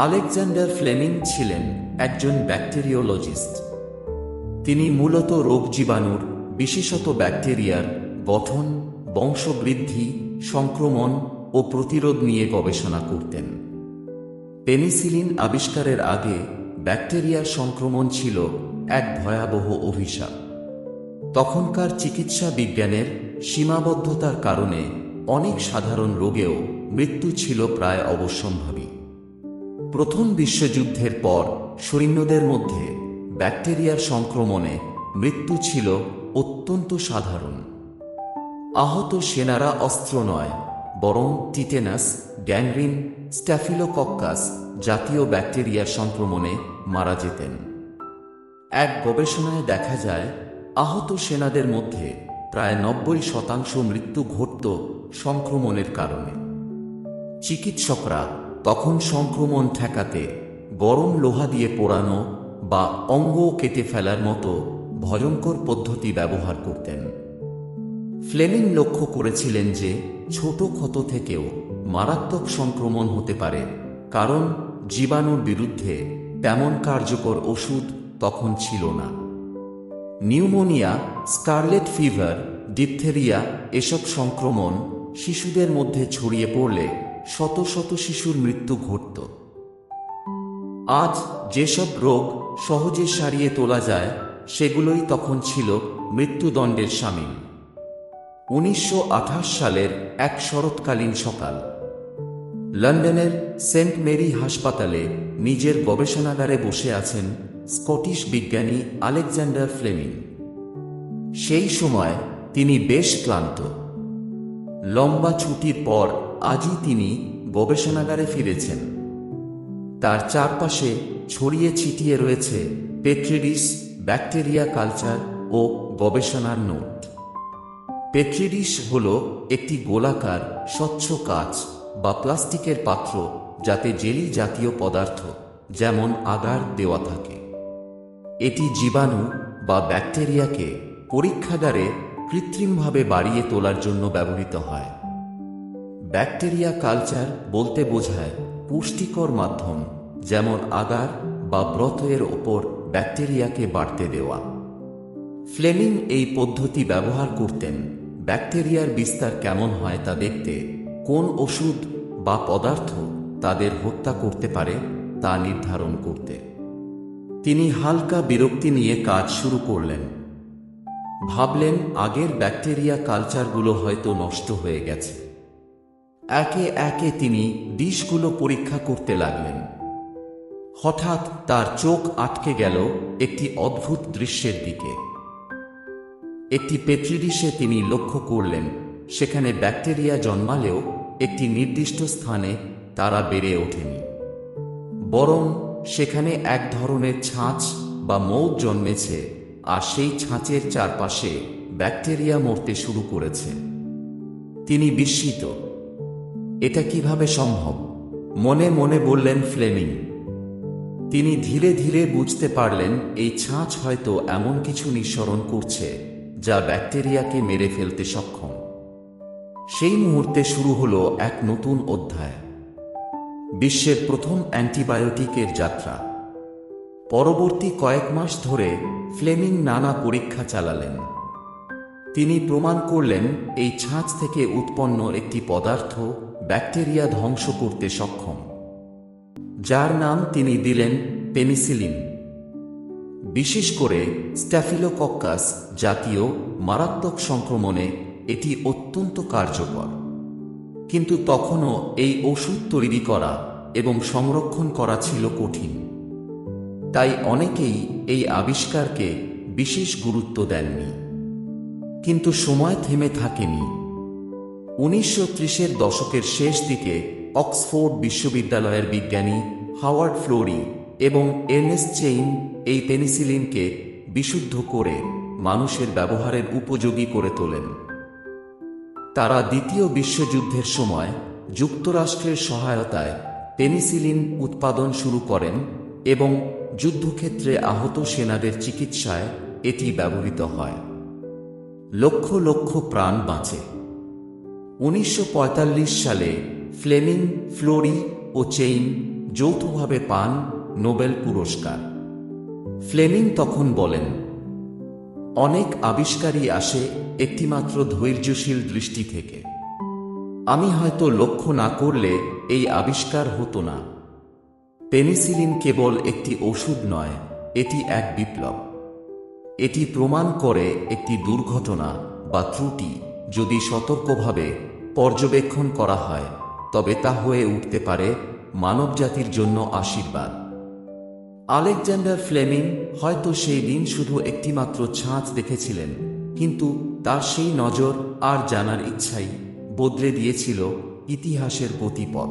Alexander Fleming ছিলেন একজন bacteriologist. তিনি মূলত রোগ জীবাণুর, বিশেষত ব্যাকটেরিয়ার গঠন, বংশবৃদ্ধি, সংক্রমণ ও প্রতিরোধ নিয়ে গবেষণা করতেন। পেনিসিলিন আবিষ্কারের আগে ব্যাকটেরিয়ার সংক্রমণ ছিল এক ভয়াবহ অভিশাপ। তখনকার চিকিৎসা বিজ্ঞানের সীমাবদ্ধতার কারণে অনেক সাধারণ রোগেও মৃত্যু ছিল প্রায় অবশ্যম্ভাবী। প্রথম বিশ্বযুদ্ধের পর সৈন্যদের মধ্যে ব্যাকটেরিয়ার সংক্রমণে মৃত্যু ছিল অত্যন্ত সাধারণ। আহত সেনারা অস্ত্র নয়, বরং টিটেনাস, গ্যাংগ্রিন, স্ট্যাফিলোকক্কাস জাতীয় ব্যাকটেরিয়ার সংক্রমণে মারা যেতেন। এক গবেষণায় দেখা যায়, আহত সেনাদের মধ্যে প্রায় 90% মৃত্যু ঘটত সংক্রমণের কারণে। চিকিৎসকরা তখন সংক্রমণ ঠেকাতে গরম লোহা দিয়ে পোড়ানো বা অঙ্গ কেটে ফেলার মতো ভয়ঙ্কর পদ্ধতি ব্যবহার করতেন। ফ্লেমিং লক্ষ্য করেছিলেন যে ছোট ক্ষত থেকেও মারাত্মক সংক্রমণ হতে পারে, কারণ জীবাণুর বিরুদ্ধে তেমন কার্যকর ওষুধ তখন ছিল না। নিউমোনিয়া, স্কারলেট ফিভার, ডিপথেরিয়া এসব সংক্রমণ শিশুদের মধ্যে ছড়িয়ে পড়লে শত শত শিশুর মৃত্যু ঘটত। আজ যেসব রোগ সহজে সারিয়ে তোলা যায়, সেগুলোই তখন ছিল মৃত্যুদণ্ডের শামিল। 1928 সালের এক শরৎকালীন সকাল, লন্ডনের সেন্ট মেরি হাসপাতালে নিজের গবেষণাগারে বসে আছেন স্কটিশ বিজ্ঞানী আলেকজান্ডার ফ্লেমিং। সেই সময় তিনি বেশ ক্লান্ত। লম্বা ছুটির পর আজই তিনি গবেষণাগারে ফিরেছেন। তার চারপাশে ছড়িয়ে ছিটিয়ে রয়েছে পেট্রি ডিশ, ব্যাকটেরিয়া কালচার ও গবেষণার নোট। পেট্রি ডিশ হল একটি গোলাকার স্বচ্ছ কাঁচ বা প্লাস্টিকের পাত্র যাতে জেলি জাতীয় পদার্থ যেমন আগার দেওয়া থাকে। এটি জীবাণু বা ব্যাকটেরিয়াকে পরীক্ষাগারে কৃত্রিমভাবে বাড়িয়ে তোলার জন্য ব্যবহৃত হয়। ব্যাকটেরিয়া কালচার বলতে বোঝায় পুষ্টিকর মাধ্যম, যেমন আগার বা ব্রথের ওপর ব্যাকটেরিয়াকে বাড়তে দেওয়া। ফ্লেমিং এই পদ্ধতি ব্যবহার করতেন ব্যাকটেরিয়ার বিস্তার কেমন হয় তা দেখতে, কোন ওষুধ বা পদার্থ তাদের হত্যা করতে পারে তা নির্ধারণ করতে। তিনি হালকা বিরক্তি নিয়ে কাজ শুরু করলেন। ভাবলেন, আগের ব্যাকটেরিয়া কালচারগুলো হয়তো নষ্ট হয়ে গেছে। একে একে তিনি ডিশগুলো পরীক্ষা করতে লাগলেন। হঠাৎ তার চোখ আটকে গেল একটি অদ্ভুত দৃশ্যের দিকে। একটি পেট্রি ডিশে তিনি লক্ষ্য করলেন, সেখানে ব্যাকটেরিয়া জন্মালেও একটি নির্দিষ্ট স্থানে তারা বেড়ে ওঠেনি, বরং সেখানে এক ধরনের ছাঁচ বা মৌদ জন্মেছে, আর সেই ছাঁচের চারপাশে ব্যাকটেরিয়া মরতে শুরু করেছে। তিনি বিস্মিত। এটা কিভাবে সম্ভব? মনে মনে বললেন ফ্লেমিং। তিনি ধীরে ধীরে বুঝতে পারলেন এই ছাঁচ হয়তো এমন কিছু নিঃসরণ করছে যা ব্যাকটেরিয়াকে মেরে ফেলতে সক্ষম। সেই মুহূর্তে শুরু হলো এক নতুন অধ্যায়, বিশ্বের প্রথম অ্যান্টিবায়োটিকের যাত্রা। পরবর্তী কয়েক মাস ধরে ফ্লেমিং নানা পরীক্ষা চালালেন। তিনি প্রমাণ করলেন এই ছাঁচ থেকে উৎপন্ন একটি পদার্থ ব্যাকটেরিয়া ধ্বংস করতে সক্ষম, যার নাম তিনি দিলেন পেনিসিলিন। বিশেষ করে স্ট্যাফিলোকক্কাস জাতীয় মারাত্মক সংক্রমণে এটি অত্যন্ত কার্যকর। কিন্তু তখনও এই ওষুধ তৈরি করা এবং সংরক্ষণ করা ছিল কঠিন। তাই অনেকেই এই আবিষ্কারকে বিশেষ গুরুত্ব দেননি। কিন্তু সময় থেমে থাকেনি। 1930-এর দশকের শেষ দিকে অক্সফোর্ড বিশ্ববিদ্যালয়ের বিজ্ঞানী হাওয়ার্ড ফ্লোরি এবং এর্নেস্ট চেইন এই পেনিসিলিনকে বিশুদ্ধ করে মানুষের ব্যবহারের উপযোগী করে তোলেন। তারা দ্বিতীয় বিশ্বযুদ্ধের সময় যুক্তরাষ্ট্রের সহায়তায় পেনিসিলিন উৎপাদন শুরু করেন এবং যুদ্ধক্ষেত্রে আহত সেনাদের চিকিৎসায় এটি ব্যবহৃত হয়। লক্ষ লক্ষ প্রাণ বাঁচে। 1945 সালে ফ্লেমিং, ফ্লোরি ও চেইন যৌথভাবে পান নোবেল পুরস্কার। ফ্লেমিং তখন বলেন, অনেক আবিষ্কারই আসে একটিমাত্র ধৈর্যশীল দৃষ্টি থেকে। আমি হয়তো লক্ষ্য না করলে এই আবিষ্কার হতো না। পেনিসিলিন কেবল একটি ওষুধ নয়, এটি এক বিপ্লব। এটি প্রমাণ করে একটি দুর্ঘটনা বা ত্রুটি যদি সতর্কভাবে পর্যবেক্ষণ করা হয়, তবে তা হয়ে উঠতে পারে মানবজাতির জন্য আশীর্বাদ। আলেকজান্ডার ফ্লেমিং হয়তো সেই দিন শুধু একটিমাত্র ছাঁচ দেখেছিলেন, কিন্তু তার সেই নজর আর জানার ইচ্ছাই বদলে দিয়েছিল ইতিহাসের গতিপথ।